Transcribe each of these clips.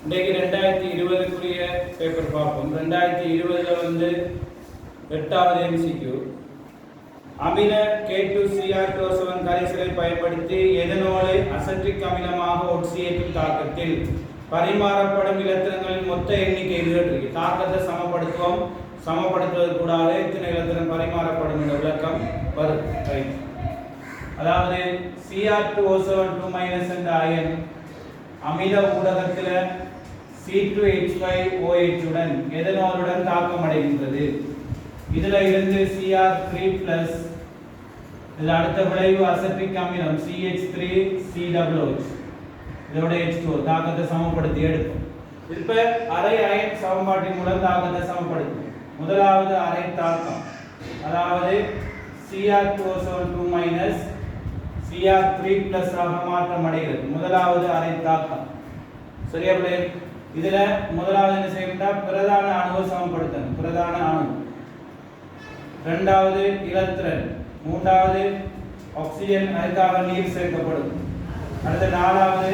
இன்றைக்கு 2020க்குரிய பேப்பர் பார்ப்போம். 2020 வந்து 8வது MCQ. அமில K2Cr2O7 கரைசலை பயன்படுத்தி எதனோலை அசெட்டிக் அமிலமாக ஒட்சியேற்றும் தாக்கத்தில் பரிமாறப்படும் இலத்திரங்களின் மொத்த எண்ணிக்கை இருக்கு. தாக்கத்தை சமப்படுத்துவது கூடாது எத்தனை இலத்திரம் பரிமாறப்படும் என்ற விளக்கம் வரும். அதாவது Cr2O7 என்ற அயன் அமில ஊடகத்தில் C2H5OH உடன் எதனோலுடன் தாக்கம் அடைகின்றது. இதுல இருந்து Cr3+ இதுல அடுத்த விளைவு அசெட்டிக் அமிலம் CH3COOH இதோட H2O தாக்கத்தை சமப்படுத்தி எடுக்கும். இப்ப அரை அயன் சமன்பாட்டின் மூலம் தாக்கத்தை சமப்படுத்தும். முதலாவது அரை தாக்கம், அதாவது Cr2O7 Cr3+ ஆக மாற்றம் அடைகிறது. முதலாவது அரை தாக்கம். சரியா பிள்ளை? இதுல முதலாவது என்ன செய்யணும்னா பிரதான அணுவை சமப்படுத்தணும். பிரதான அணு, இரண்டாவது இலத்திரன், மூன்றாவது ஆக்சிஜன், அதுக்காக நீர் சேர்க்கப்படும். அடுத்து நாலாவது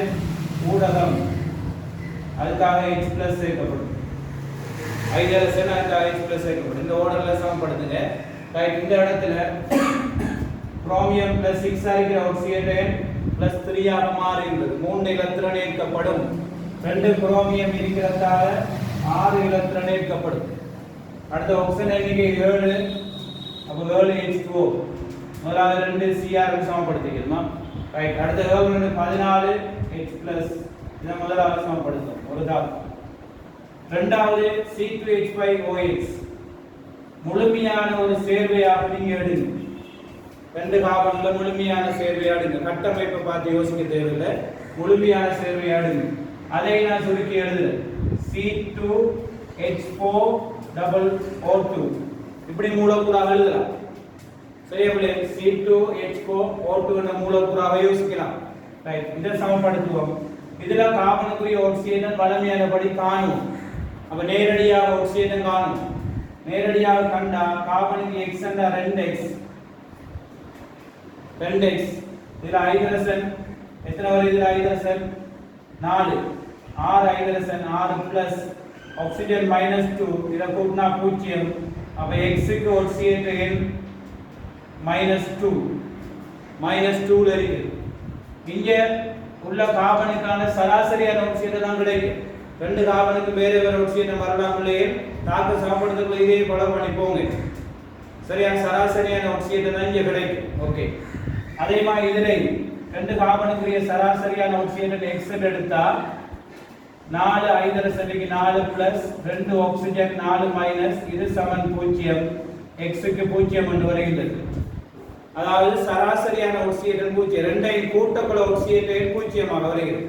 ஊடகம், அதுக்காக H+ சேர்க்கப்படும். ஹைட்ரஜன், அதுக்காக H+ சேர்க்கப்படும். இந்த ஓர்டர்ல சமப்படுத்துங்க. ரைட். இந்த இடத்துல குரோமியம் +6 ஆகிற ஆக்சிஜன் +3 ஆக மாறுகிறது. 3 இலத்திரன் ஏற்கப்படும். 2 குரோமியம் இருக்கிறதால 6 இலத்திரன் ஏற்கப்படும். அடுத்த ஆக்சிஜன் எண்ணிக்கை 7, அப்போ 7 H2O. முதலாவது 2 Cr சமப்படுத்திக்கணுமா? ரைட். அடுத்த 7 14 H+, இதை முதலாவது சமப்படுத்தும் ஒரு தாக்கம். இரண்டாவது C2H5OH முழுமையான ஒரு சேர்வையாக நீங்க எடுங்க. 2 கார்பன்ல முழுமையான சேர்வையாடுங்க. கட்டமைப்பை பார்த்து யோசிக்க தேவையில்லை, முழுமையான சேர்வையாடுங்க. அதை நான் சுருக்கி எழுதுறேன். C2H4O2 இப்படி மூலக்கூறாக எழுதலாம். சரியா பிள்ளை? C2H4O2 என்ற மூலக்கூறாக யோசிக்கலாம். ரைட். இதை சமப்படுத்துவோம். இதுல கார்பனுக்குரிய ஆக்சிஜன் வளமையானபடி காணும். அப்ப நேரடியாக ஆக்சிஜன் காணும். நேரடியாக கண்டா கார்பனுக்கு X என்ற 2x. இதுல ஹைட்ரஜன் எத்தனை வருது? இதுல ஹைட்ரஜன் 4, 6 ஹைட்ரஜன், 6+ ஆக்சிஜன் -2, இத கூட்டினா 0. அப்ப X க்கு ஆக்சிஜன் -2 ல இருக்கு. இங்க உள்ள கார்பனுக்கான சராசரியான ஆக்சிஜன் தான் கிடைக்கும். 2 கார்பனுக்கு வேற வேற ஆக்சிஜன் வரலாம்லே தாக்க சமப்படுத்தக்குள்ள இதே போல பண்ணி போங்க. சரியா? சராசரியான ஆக்சிஜன் தான் இங்க கிடைக்கும். ஓகே. அதே மாதிரி இதுல 2 கார்பனுக்குரிய சராசரியான ஆக்சிஜன் X எடுத்தா 4 ஹைட்ரஜனுக்கு 4+, 2 ஆக்சிஜன் 4-, இது சமன் 0. X க்கு 0 என்று வருகிறது. அதாவது சராசரியான ஆக்சிஜன் 0. 2ஐ கூட்டக்குள்ள ஆக்சிஜன் 0 ஆக வருகிறது.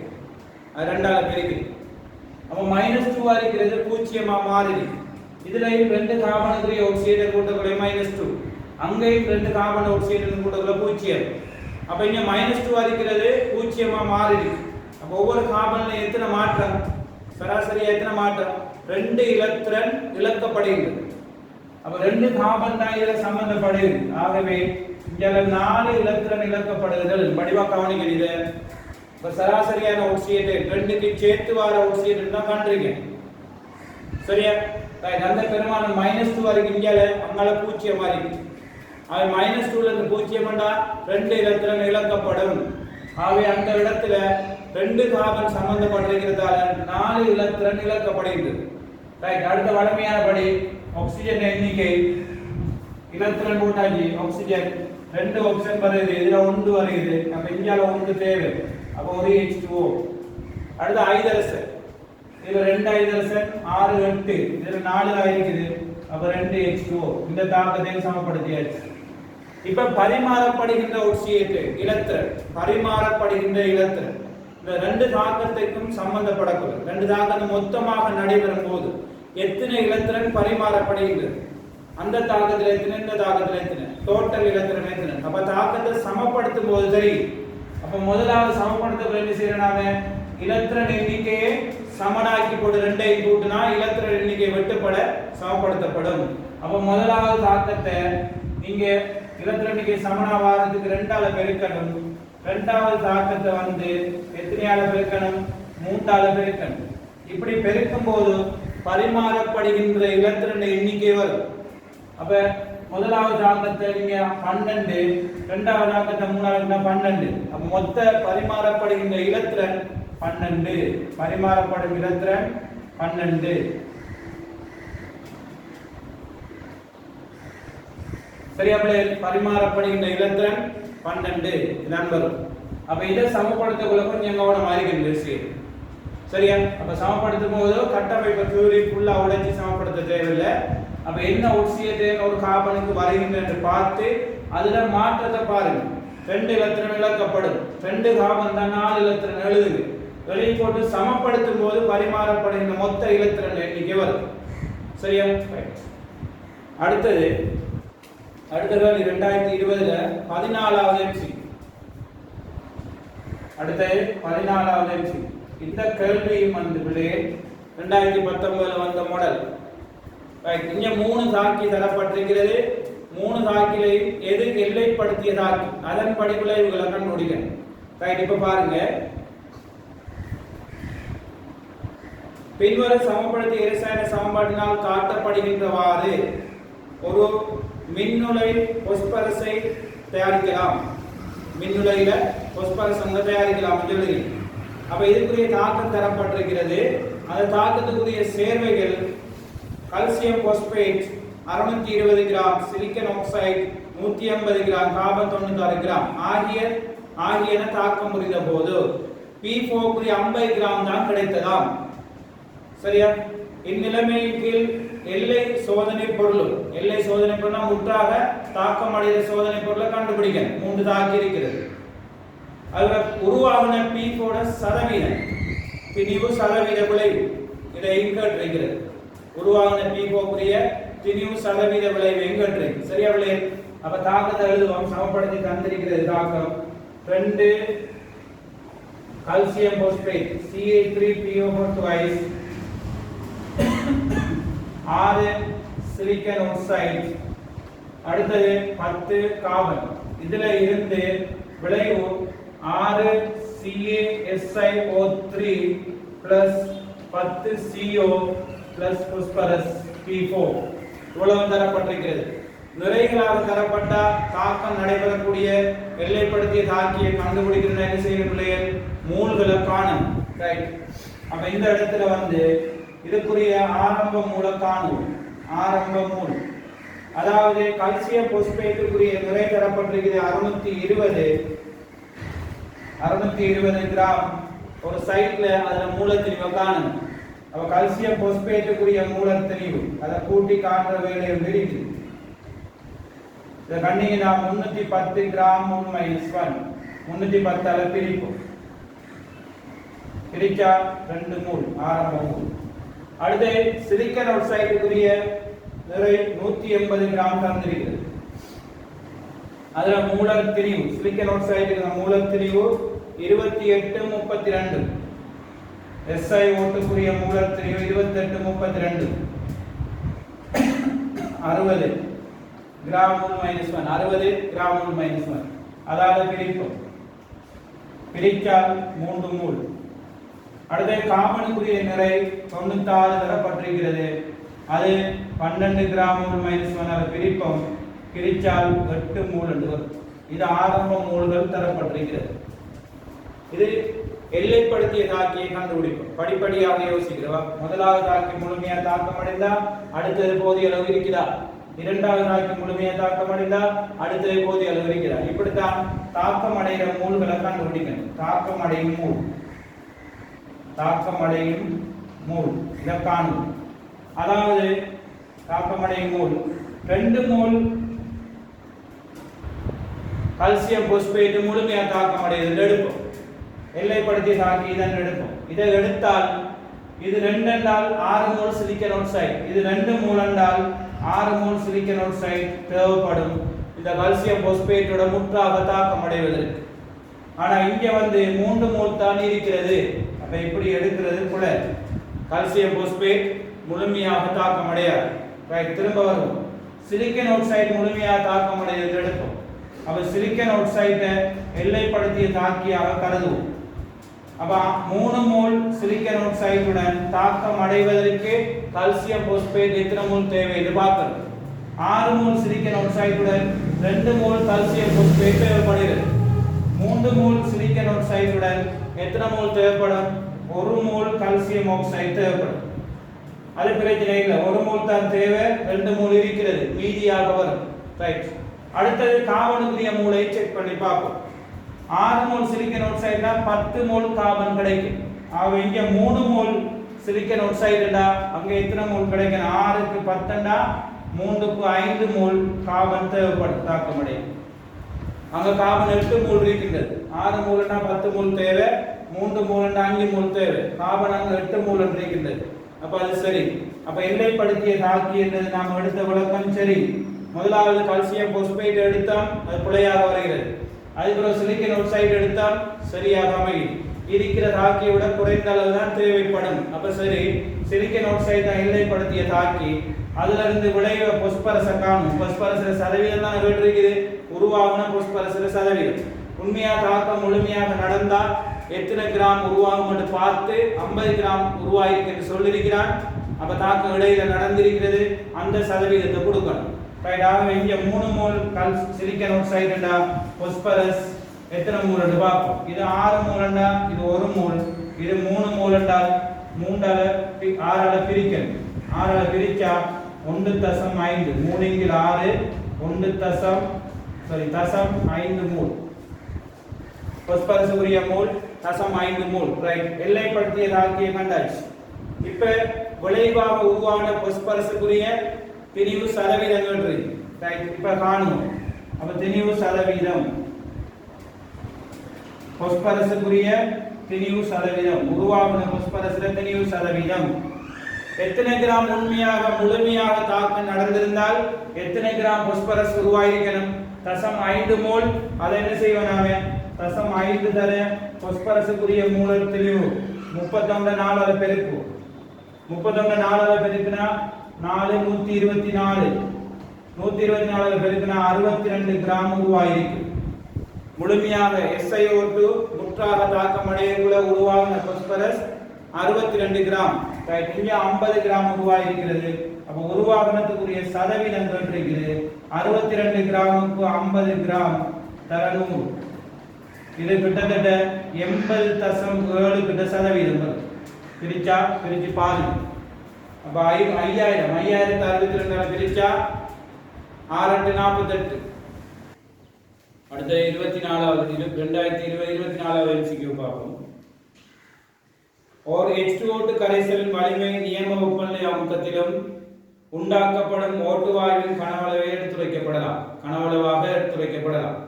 அது 2ஆல பெருக்குது. அப்ப -2 இருக்கிறது 0 ஆ மாறுது. இதுல 2 கார்பனுக்குரிய ஆக்சிஜன் கூட்டக்குள்ள -2, அங்கேயும் 2 கார்பன் ஆக்சிஜன் கூட்டக்குள்ள 0. அப்ப இங்க -2 இருக்கிறது 0 ஆ மாறுது. அப்ப ஒவ்வொரு கார்பன்ல எத்தனை மாற்றம்? சராசரியா எத்தனை மாற்றம்? 2 இலத்திரன் இழக்கப்படுகிறது. அப்ப 2 கார்பன் தான் இதுல சம்பந்தப்படுது. ஆகவே இங்க 4 இலத்திரன் இழக்கப்படுகிறது. வடிவா கவனிக்கணும் இத. இப்ப சராசரியான ஆக்சிஜன் 2க்கு சேர்த்து வர ஆக்சிஜன் தான் காண்றீங்க. சரியா? அந்த பெருமானம் -2 வரைக்கும் இங்க அங்கால 0 மாறி. அது -2 ல இருந்து 0 வந்தா 2 இலத்திரன் இழக்கப்படும். ஆகவே அந்த இடத்துல 2 கார்பன் சம்பந்தப்பட்டிருக்கிறதால 4 இலத்திரன் இழக்கப்படுகிறது. ரைட். அடுத்த வழமையானபடி ஆக்சிஜன் எண்ணிக்கை இலத்திரன் கூட்டாச்சு. ஆக்சிஜன் 2 ஆக்சிஜன் வருது, இதுல 1 வருது. அப்ப இங்கால 1 தேவை. அப்ப ஒரு H2O. அடுத்து ஹைட்ரஜன், இதுல 2 ஹைட்ரஜன் 6, 8, இதுல 4 இருக்குது. அப்ப 2 H2O. இந்த தாக்கத்தை சமப்படுத்தியாச்சு. இப்ப பரிமாறப்படுகின்ற ஆக்சிஜன் இலத்திரன், பரிமாறப்படுகின்ற இலத்திரன் இந்த 2 தாக்கத்திற்கும் சம்பந்தப்படக்கூடாது. 2 தாக்கம் மொத்தமாக நடைபெறும் போது எத்தனை இலத்திரன் பரிமாறப்படுகின்றது, அந்த தாக்கத்தில் எத்தனை, இந்த தாக்கத்தில் எத்தனை, டோட்டல் இலத்திரன் எத்தனை. அப்ப தாக்கத்தை சமப்படுத்தும் போது தெரியும். அப்ப முதலாவது சமப்படுத்த என்ன செய்யறாங்க? இலத்திரன் எண்ணிக்கையை சமனாக்கி போட்டு 2ஐ கூட்டினா இலத்திரன் எண்ணிக்கை வெட்டுப்பட சமப்படுத்தப்படும். அப்ப முதலாவது தாக்கத்தை நீங்க இலத்திரன் எண்ணிக்கை சமனாவாரத்துக்கு 2ஆல பெருக்கணும். 2வது தாக்கத்தை வந்து எத்தனையால பெருக்கணும்? 3ஆல பெருக்கணும். இப்படி பெருக்கும் போது பரிமாறப்படுகின்ற இலத்திரன் எண்ணிக்கை வரும். அப்ப முதலாவது தாக்கத்தை நீங்க 12, இரண்டாவது தாக்கத்தை மூணாவது 12. அப்ப மொத்த பரிமாறப்படுகின்ற இலத்திரன் 12. பரிமாறப்படும் இலத்திரன் 12. சரியா பிள்ளைகள்? பரிமாறப்படுகின்ற இலத்திரன் 12 இதான் வரும். அப்ப இதை சமப்படுத்தக்குள்ள கொஞ்சம் கவனமா இருக்கு. சரியா? அப்ப சமப்படுத்தும் போது கட்டமைப்பு தியரி ஃபுல்லா உடைச்சி சமப்படுத்த தேவையில்லை. அப்ப என்ன ஒட்சியேட்டர் ஒரு கார்பனுக்கு வருகின்ற என்று பார்த்து அதுல மாற்றத்தை பாருங்க. 2 இலத்திரன் இழக்கப்படும். 2 கார்பன் தான் 4 இலத்திரன் எழுதுது. வெளியே போட்டு சமப்படுத்தும் போது பரிமாறப்படுகின்ற மொத்த இலத்திரன் எண்ணிக்கை வரும். சரியா? அடுத்தது 2020 14வது MC. அடுத்தது 14வது MC. இந்த கேள்வியும் வந்து 2019 வந்த மாடல். இங்க 3 சாக்கி தரப்பட்டிருக்கிறது. 3 சாக்கிலையும் எது எல்லைப்படுத்திய சாக்கி அதன் படிப்புல இவங்களை கண்டுபிடிக்கணும். ரைட், இப்ப பாருங்க. பின்வரும் சமப்படுத்திய இரசாயன சமன்பாட்டினால் காட்டப்படுகின்றவாறு ஒரு மின்னுலை பொஸ்பரஸை தயாரிக்கலாம். மின்னுலையில பொஸ்பரஸ் அங்க தயாரிக்கலாம் சொல்லி. அப்ப இதுக்குரிய தாக்கம் தரப்பட்டிருக்கிறது. அந்த தாக்கத்துக்குரிய சேர்வைகள் calcium phosphate 620 gram, silicon oxide 150 gram, carbon 96 gram ஆகியன தாக்கம் புரிந்த போது P4 க்குரிய 50 கிராம் தான் கிடைத்ததாம். சரியா? இந்நிலைமையின் கீழ் எல்லை சோதனை பொருள் முற்றாக தாக்கம் அடைந்த சோதனை பொருளை கண்டுபிடிக்கணும். 3 தாக்கி இருக்கிறது. அதுல உருவாகின P4 சதவீதம் திணிவு சதவீத விளைவு இதை எங்கேற்கிறது. உருவாகின P4 க்குரிய திணிவு சதவீத விளைவு எங்கேற்றது. சரியா விளைவு? அப்ப தாக்கத்தை எழுதுவோம். சமப்படுத்தி தந்திருக்கிறது தாக்கம். 2 calcium phosphate CH3PO4 twice, 6 silicon oxide, அடுத்தது 10 கார்பன். இதுல இருந்து விளைவு 6 CaSiO3 plus 10 CO plus phosphorus P4 இவ்வளவு தரப்பட்டிருக்கிறது. நிறைகளாக தரப்பட்ட தாக்கம் நடைபெறக்கூடிய எல்லைப்படுத்திய தாக்கியை கண்டுபிடிக்கிற என்ன செய்யணும்? மூல்களை காணும். ரைட். அப்ப இந்த இடத்துல வந்து இதுக்குரிய ஆரம்ப மூல காணும். ஆரம்ப மூல் அதாவது கால்சியம் பாஸ்பேட்டுக்குரிய நிறை தரப்பட்டிருக்கிறது 620 கிராம். ஒரு சைட்ல அதுல மூலத்திணிவை காணும். அப்ப கால்சியம் பாஸ்பேட்டுக்குரிய மூலத்திணிவு அதை கூட்டி காட்டுற வேலை இருக்கு. இதை கண்டிங்கன்னா 310 கிராம் 1 310 பிரிப்போம். பிரிச்சா 2 மூல் ஆரம்ப மூல். அடுத்து சிலிக்கன் ஆக்சைடுக்குரிய நிறை 180 கிராம் தந்திருக்கிறது. அதுல மூலத்திணிவு சிலிக்கன் ஆக்சைடுக்கு மூலத்திணிவு 2832. SiO2 மூலத்திணிவு 2832. 60 கிராம் 1 60 கிராம் 1 அதாவது பிரிப்போம். பிரிச்சால் 3 மூல். அடுத்து கார்பனுக்குரிய நிறை 96 தரப்பட்டிருக்கிறது. அது 12 கிராம் 1 பிரிப்போம். பிரிச்சால் 8 மூல் என்று வரும். இது ஆரம்ப மூல்கள் தரப்பட்டிருக்கிறது. இது எல்லைப்படுத்திய தாக்கியை கண்டுபிடிப்போம். படிப்படியாக யோசிக்கிறவா. முதலாவது தாக்கி முழுமையா தாக்கம் அடைந்தா அடுத்தது போதிய அளவு இருக்கிறா. இரண்டாவது தாக்கி முழுமையா தாக்கம் அடைந்தா அடுத்தது போதிய அளவு இருக்கிறா. இப்படித்தான் தாக்கம் அடைகிற மூல்களை கண்டுபிடிக்கணும். தாக்கம் அடையும் மூல் இதை காணும். அதாவது தாக்கம் அடையும் மூல் 2 மூல் கால்சியம் பாஸ்பேட் முழுமையா தாக்கம் அடைகிறது எடுப்போம். எல்லைப்படுத்திய தாக்கி இதன் எடுப்போம். இதை எடுத்தால் இது 2 என்றால் 6 மோல் சிலிக்கன் ஆக்சைடு. இது 2 மோல் என்றால் 6 மோல் சிலிக்கன் ஆக்சைடு தேவைப்படும் இந்த கால்சியம் பாஸ்பேட்டோட முற்றாக தாக்கம் அடைவதற்கு. ஆனா இங்க வந்து 3 மோல் தான் இருக்கிறது. அப்ப இப்படி எடுக்கிறது கூட கால்சியம் பாஸ்பேட் முழுமையாக தாக்கம் அடையாது. ரைட், திரும்ப வரும். சிலிக்கன் ஆக்சைடு முழுமையாக தாக்கம் அடைவது எடுப்போம். அப்ப சிலிக்கன் ஆக்சைடை எல்லைப்படுத்திய தாக்கியாக கருதுவோம். அப்ப 3 மோல் சிலிக்கன் ஆக்சைடுடன் தாக்கம் அடைவதற்கு கால்சியம் பாஸ்பேட் எத்தனை மோல் தேவை என்று பார்க்கணும். 6 மோல் சிலிக்கன் ஆக்சைடுடன் 2 மோல் கால்சியம் பாஸ்பேட் தேவைப்படுகிறது. 3 மோல் சிலிக்கன் ஆக்சைடுடன் எத்தனை மோல் தேவைப்படும்? 1 மோல் கால்சியம் ஆக்சைடு தேவைப்படும். அது பிரச்சனை இல்லை, 1 மோல் தான் தேவை, 2 மோல் இருக்கிறது, மீதியாக வரும். ரைட். அடுத்தது கார்பனுக்குரிய மூலை செக் பண்ணி பார்ப்போம். 6 மோல் சிலிக்கன் ஆக்சைடுனா 10 மோல் கார்பன் கிடைக்கும். ஆக இங்க 3 மோல் சிலிக்கன் ஆக்சைடுடா அங்க எத்தனை மோல் கிடைக்கும்? 6க்கு 10ண்டா 3க்கு 5 மோல் கார்பன் தேவைப்படும் தாக்கமடையும். அங்க கார்பன் 8 மோல் இருக்கின்றது. 6 மோல்னா 10 மோல் தேவை, 3 மோல்னா 5 மோல் தேவை. கார்பன் அங்க 8 மோல் இருக்கின்றது. அப்ப அது சரி. அப்ப எல்லைப்படுத்திய தாக்கி என்றது நாம் எடுத்த விளக்கம் சரி. முதலாவது கால்சியம் பாஸ்பேட் எடுத்தால் அது பிழையாக வருகிறது. அதுக்கப்புறம் சிலிக்கன் ஆக்சைடு எடுத்தால் சரியாக அமையும். இருக்கிற தாக்கியை விட குறைந்த அளவு தான் தேவைப்படும். அப்ப சரி, சிலிக்கன் ஆக்சைடு தான் எல்லைப்படுத்திய தாக்கி. அதுல இருந்து விளைவ பாஸ்பரஸை காணும். பாஸ்பரஸ் சதவீதம் தான் இருக்குது, உருவாகுன பாஸ்பரஸ் சதவீதம். உண்மையா தாக்கம் முழுமையாக நடந்தால் எத்தனை கிராம் உருவாகும் என்று பார்த்து 50 கிராம் உருவாயிருக்கு என்று சொல்லியிருக்கிறான். அப்ப தாக்கம் இடையில நடந்திருக்கிறது, அந்த சதவீதத்தை கொடுக்கணும். ரைட். ஆக இங்க 3 மோல் சிலிக்கன் ஆக்சைடுடா பாஸ்பரஸ் எத்தனை மோல் என்று பார்ப்போம். இது 6 மோல்டா, இது 1 மோல், இது 3 மோல்டா 3ஆல 6ஆல பிரிக்கணும். 6ஆல பிரிச்சா 1.5 3 இங்கில் 6 1.5 மோல் பாஸ்பரஸ் உரிய மோல் 0.5 மோல். ரைட். எல்லைப்படுத்திய தாக்கிய கண்டாச்சு. இப்ப விளைவாக உருவான பாஸ்பரஸுக்குரிய திணிவு சதவீதங்கள் இருக்கு. ரைட். இப்ப காணுவோம். அப்ப திணிவு சதவீதம், பாஸ்பரஸுக்குரிய திணிவு சதவீதம், உருவாகுன பாஸ்பரஸ்ல திணிவு சதவீதம். எத்தனை கிராம் உண்மையாக முழுமையாக தாக்கம் நடந்திருந்தால் எத்தனை கிராம் பாஸ்பரஸ் உருவாயிருக்கணும்? 0.5 மோல். அதை என்ன செய்வோம் நாம? 0.5 தர பாஸ்பரஸுக்குரிய மூல திணிவு 39 பெருக்கு. 39 பெருக்குனா 4 124, 124 பெருக்குனா 62 கிராம் உருவாயிருக்கு. முழுமையாக SiO2 முற்றாக தாக்கம் அடையக்குள்ள உருவாகின பாஸ்பரஸ் 62 கிராம். இங்க 50 கிராம் உருவாயிருக்கிறது. அப்ப உருவாகினதுக்குரிய சதவீதங்கள் இருக்குது. 62 கிராமுக்கு 50 கிராம் தர 100. இது கிட்டத்தட்ட 80.7 கிட்ட சதவீதம். பிரிச்சு பாருங்க. அப்ப 5000 62 பிரிச்சா 6 48. அடுத்த 24வது 2024 MCQ பார்ப்போம். और H2O2 கரைசலின் வலிமை நியம வெப்பநிலை அமுக்கத்திலும் உண்டாக்கப்படும் ஓட்டு வாயுவின் கனவளவை கனவளவாக எடுத்துரைக்கப்படலாம்.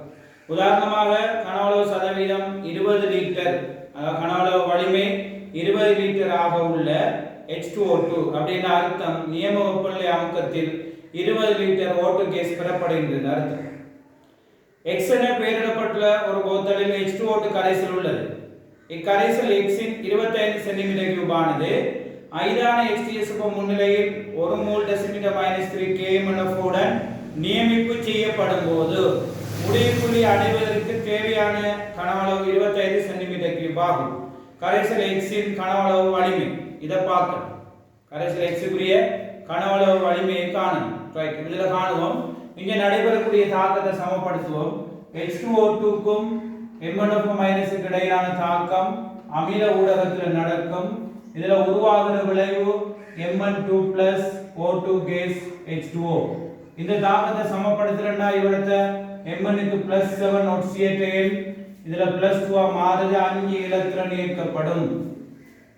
உதாரணமாக கனவளவு சதவீதம் 20 லிட்டர், கனவளவு வலிமை 20 லிட்டர் ஆக உள்ள H2O2 அப்படின்ற அர்த்தம் நியம வெப்பநிலை அமுக்கத்தில் 20 லிட்டர் ஓட்டு கேஸ் பெறப்படுகின்றது அர்த்தம். X என பெயரிடப்பட்டுள்ள ஒரு போத்தலில் H2O2 கரைசல் உள்ளது. இக்கரைசல் X இன் 25 சென்டிமீட்டர் ஆனது ஐதான HTS முன்னிலையில் 1 மோல் டெசிமீட்டர் -3 kmF உடன் நியமிப்பு செய்யப்படும் போது முடிவுப்புள்ளி அடைவதற்கு தேவையான கனவளவு 25 சென்டிமீட்டர் கியூப் ஆகும். கரைசல் X இன் கனவளவு வலிமை இத பார்க்கணும். கரைசல் X உரிய கனவளவு வலிமையை காணணும். ரைட். இதுல காணுவோம். இங்க நடைபெறக்கூடிய தாக்கத்தை சமப்படுத்துவோம். H2O2 க்கும் MnO2 க்கு இடையிலான தாக்கம் அமில ஊடகத்தில் நடக்கும். இதுல உருவாகிற விளைவு Mn2 O2 கேஸ் H2O. இந்த தாக்கத்தை சமப்படுத்துறேன்னா இவரத்தை Mn க்கு +7 OCl, இதுல +2 மாறுது, 5 எலக்ட்ரான் இயக்கப்படும்.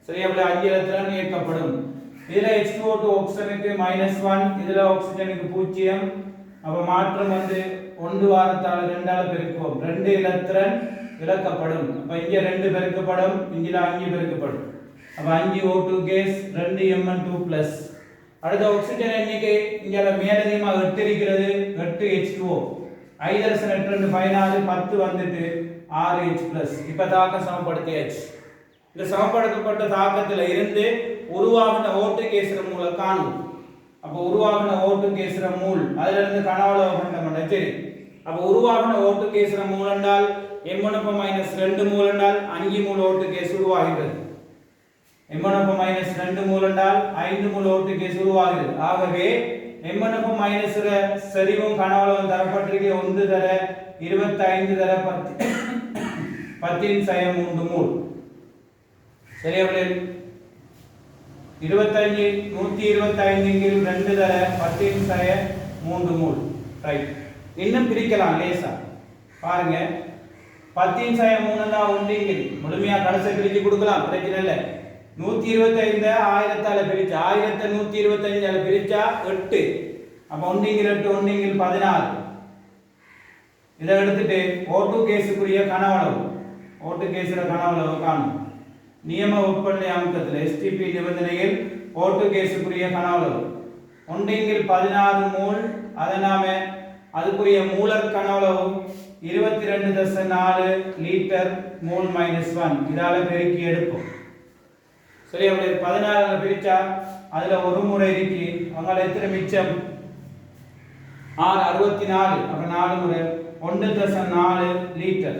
சரியா? 5 எலக்ட்ரான் இயக்கப்படும். இதுல H2O2 ஆக்சிஜனுக்கு -1, இதுல ஆக்சிஜனுக்கு 0. அப்ப மாற்றம் வந்து 1 வாரத்தால 2ஆல பெருக்குவோம். 2 எலக்ட்ரான் இழக்கப்படும். அப்ப இங்க 2 பெருக்கப்படும், இங்க 5 பெருக்கப்படும். அப்ப 5 O2 கேஸ் 2 Mn2+. அடுத்த ஆக்சிஜன் எண்ணிக்கை இங்க மேலதிகமாக 8 இருக்கிறது. 8 H2O. ஐதரசன் 8 14 10 வந்துட்டு 6 H+. இப்ப தாக்கம் சமப்படுத்தியாச்சு. இந்த சமப்படுத்தப்பட்ட தாக்கத்துல இருந்து உருவாகின ஓட்டு கேசுற மூல காணும். அப்ப உருவாகின ஓட்டு கேசுற மூல் அதுல இருந்து கனவளவு கண்டோம். சரி. அப்ப உருவாகின ஓட்டு கேசுற மூல் என்றால் m1 மைனஸ் 2 மூல் என்றால் 5 மூல் ஓட்டு கேஸ் உருவாகிறது. m1 மைனஸ் 2 மூல் என்றால் 5 மூல் ஓட்டு கேஸ் உருவாகிறது. ஆகவே m1 மைனஸ் செறிவும் கனவளவும் தரப்பட்டிருக்க 1 தர 25 தர 10 சயம் 3 மூல். சரியா? 25 125 இங்கில் 2 தர 10 சயம் 3 மூல். ரைட். இன்னும் பிரிக்கலாம் லேசா. பாருங்க 10 சயம் 3 தான் ஒன்றிங்கில் முழுமையா கடைசி பிரிச்சு கொடுக்கலாம், பிரச்சனை இல்லை. 125 1000ஆல பிரிச்சா 1000 125ஆல பிரிச்சா 8. அப்ப ஒன்றிங்கில் 8 ஒன்றிங்கில் 16. இதை எடுத்துட்டு O2 கேஸுக்குரிய கனவளவு, O2 கேஸ்ல கனவளவு காணும். நியம வெப்பநிலை அமுக்கத்தில் STP நிபந்தனையில் O2 கேஸுக்குரிய கனவளவு ஒன்றிங்கில் 16 மூல். அதை நாம அதுக்குரிய மூலர் கனவளவு 22.4 லிட்டர் மூல் மைனஸ் 1 இதால பெருக்கி எடுப்போம். சரி, அப்படி 16 பிரிச்சா அதுல ஒரு முறை இருக்கு, அவங்கள எத்தனை மிச்சம் 64. அப்ப 4 முறை 1.4 லிட்டர்